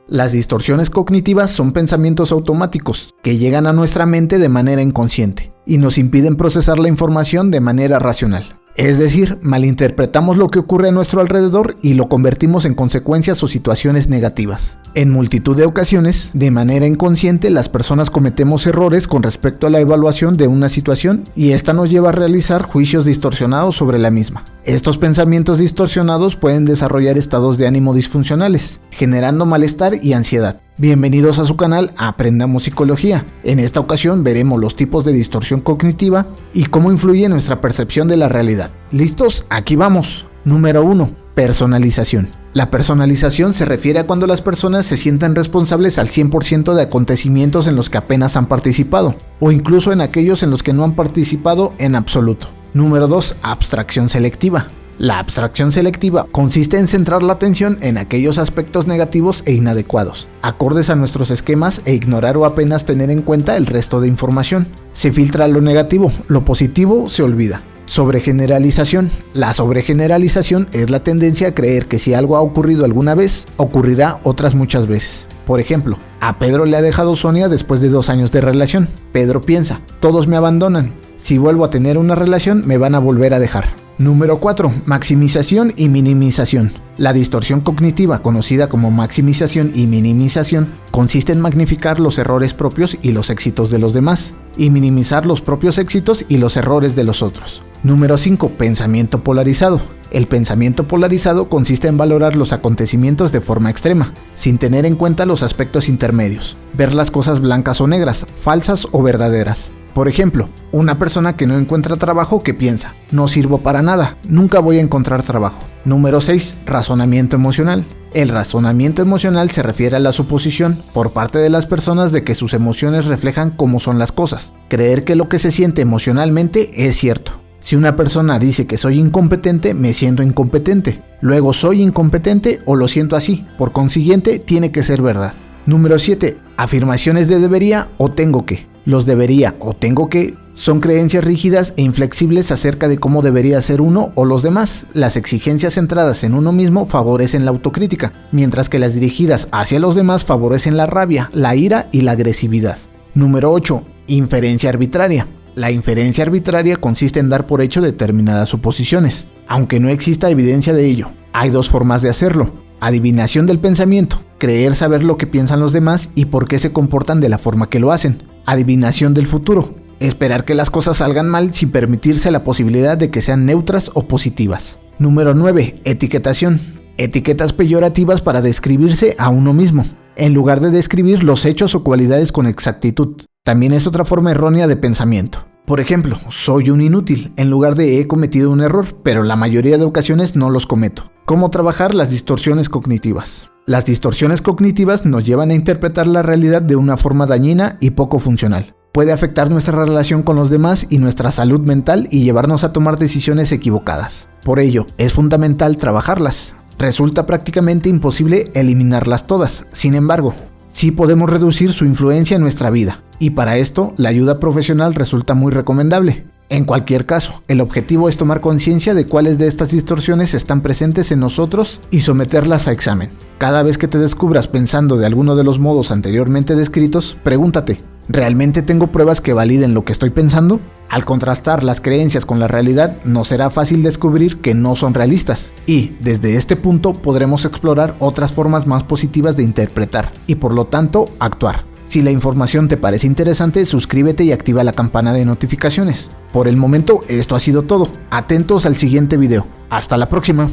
Las distorsiones cognitivas son pensamientos automáticos que llegan a nuestra mente de manera inconsciente y nos impiden procesar la información de manera racional. Es decir, malinterpretamos lo que ocurre a nuestro alrededor y lo convertimos en consecuencias o situaciones negativas. En multitud de ocasiones, de manera inconsciente, las personas cometemos errores con respecto a la evaluación de una situación y esta nos lleva a realizar juicios distorsionados sobre la misma. Estos pensamientos distorsionados pueden desarrollar estados de ánimo disfuncionales, generando malestar y ansiedad. Bienvenidos a su canal Aprendamos Psicología. En esta ocasión veremos los tipos de distorsión cognitiva y cómo influye en nuestra percepción de la realidad. ¿Listos? Aquí vamos. Número 1. Personalización. La personalización se refiere a cuando las personas se sientan responsables al 100% de acontecimientos en los que apenas han participado, o incluso en aquellos en los que no han participado en absoluto. Número 2. Abstracción selectiva. La abstracción selectiva consiste en centrar la atención en aquellos aspectos negativos e inadecuados, acordes a nuestros esquemas, e ignorar o apenas tener en cuenta el resto de información. Se filtra lo negativo, lo positivo se olvida. Sobregeneralización. La sobregeneralización es la tendencia a creer que si algo ha ocurrido alguna vez, ocurrirá otras muchas veces. Por ejemplo, a Pedro le ha dejado Sonia después de 2 años de relación. Pedro piensa, todos me abandonan. Si vuelvo a tener una relación, me van a volver a dejar. Número 4. Maximización y minimización. La distorsión cognitiva, conocida como maximización y minimización, consiste en magnificar los errores propios y los éxitos de los demás, y minimizar los propios éxitos y los errores de los otros. Número 5. Pensamiento polarizado. El pensamiento polarizado consiste en valorar los acontecimientos de forma extrema, sin tener en cuenta los aspectos intermedios, ver las cosas blancas o negras, falsas o verdaderas. Por ejemplo, una persona que no encuentra trabajo que piensa, no sirvo para nada, nunca voy a encontrar trabajo. Número 6. Razonamiento emocional. El razonamiento emocional se refiere a la suposición por parte de las personas de que sus emociones reflejan cómo son las cosas. Creer que lo que se siente emocionalmente es cierto. Si una persona dice que soy incompetente, me siento incompetente. Luego soy incompetente o lo siento así. Por consiguiente, tiene que ser verdad. Número 7. Afirmaciones de debería o tengo que. Los debería o tengo que son creencias rígidas e inflexibles acerca de cómo debería ser uno o los demás. Las exigencias centradas en uno mismo favorecen la autocrítica, mientras que las dirigidas hacia los demás favorecen la rabia, la ira y la agresividad. Número 8. Inferencia arbitraria. La inferencia arbitraria consiste en dar por hecho determinadas suposiciones, aunque no exista evidencia de ello. Hay 2 formas de hacerlo. Adivinación del pensamiento, creer saber lo que piensan los demás y por qué se comportan de la forma que lo hacen. Adivinación del futuro, esperar que las cosas salgan mal sin permitirse la posibilidad de que sean neutras o positivas. Número 9. Etiquetación. Etiquetas peyorativas para describirse a uno mismo, en lugar de describir los hechos o cualidades con exactitud. También es otra forma errónea de pensamiento. Por ejemplo, soy un inútil, en lugar de he cometido un error, pero la mayoría de ocasiones no los cometo. ¿Cómo trabajar las distorsiones cognitivas? Las distorsiones cognitivas nos llevan a interpretar la realidad de una forma dañina y poco funcional. Puede afectar nuestra relación con los demás y nuestra salud mental y llevarnos a tomar decisiones equivocadas. Por ello, es fundamental trabajarlas. Resulta prácticamente imposible eliminarlas todas. Sin embargo, sí podemos reducir su influencia en nuestra vida, y para esto la ayuda profesional resulta muy recomendable. En cualquier caso, el objetivo es tomar conciencia de cuáles de estas distorsiones están presentes en nosotros y someterlas a examen. Cada vez que te descubras pensando de alguno de los modos anteriormente descritos, pregúntate, ¿realmente tengo pruebas que validen lo que estoy pensando? Al contrastar las creencias con la realidad, nos será fácil descubrir que no son realistas, y desde este punto podremos explorar otras formas más positivas de interpretar y por lo tanto actuar. Si la información te parece interesante, suscríbete y activa la campana de notificaciones. Por el momento, esto ha sido todo. Atentos al siguiente video. Hasta la próxima.